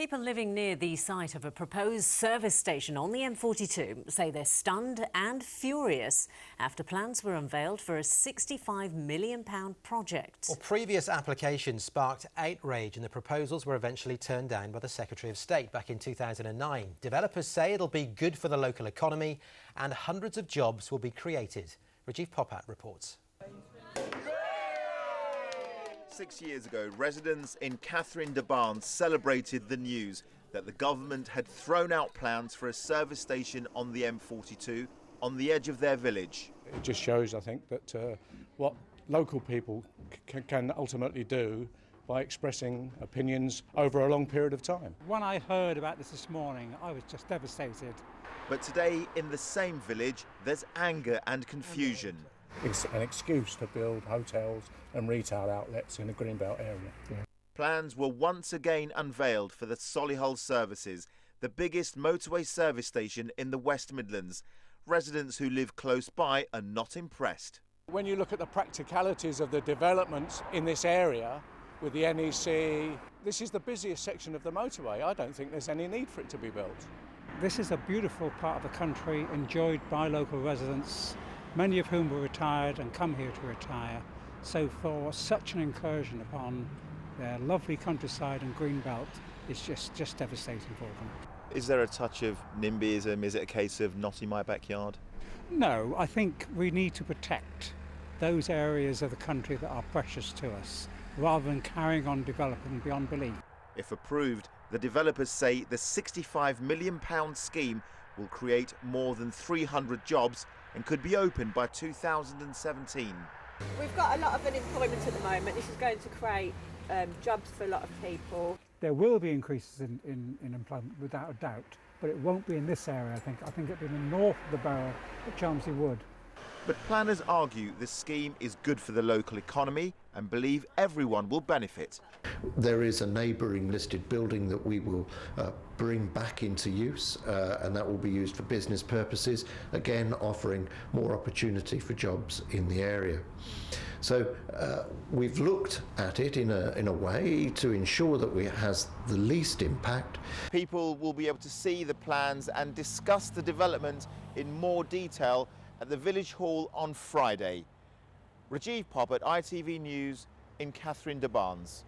People living near the site of a proposed service station on the M42 say they're stunned and furious after plans were unveiled for a £65 million project. Well, previous applications sparked outrage and the proposals were eventually turned down by the Secretary of State back in 2009. Developers say it'll be good for the local economy and hundreds of jobs will be created. Rajiv Popat reports. 6 years ago, residents in Catherine de Barnes celebrated the news that the government had thrown out plans for a service station on the M42 on the edge of their village. It just shows, I think, that what local people can ultimately do by expressing opinions over a long period of time. When I heard about this morning, I was just devastated. But today, in the same village, there's anger and confusion. It's an excuse to build hotels and retail outlets in the Greenbelt area. Yeah. Plans were once again unveiled for the Solihull services, the biggest motorway service station in the West Midlands. Residents who live close by are not impressed. When you look at the practicalities of the developments in this area with the NEC, this is the busiest section of the motorway. I don't think there's any need for it to be built. This is a beautiful part of the country enjoyed by local residents, many of whom were retired and come here to retire. So for such an incursion upon their lovely countryside and green belt is just devastating for them. Is there a touch of NIMBYism? Is it a case of not in my backyard? No, I think we need to protect those areas of the country that are precious to us, rather than carrying on developing beyond belief. If approved, the developers say the £65 million scheme will create more than 300 jobs and could be opened by 2017. We've got a lot of unemployment at the moment. This is going to create jobs for a lot of people. There will be increases in employment without a doubt, but it won't be in this area, I think. I think it'll be in the north of the borough at Chelmsford Wood. But planners argue this scheme is good for the local economy and believe everyone will benefit. There is a neighbouring listed building that we will bring back into use and that will be used for business purposes, again offering more opportunity for jobs in the area. So we've looked at it in a way to ensure that it has the least impact. People will be able to see the plans and discuss the development in more detail at the Village Hall on Friday. Rajiv Popat, ITV News in Catherine de Barnes.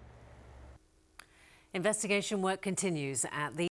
Investigation work continues at the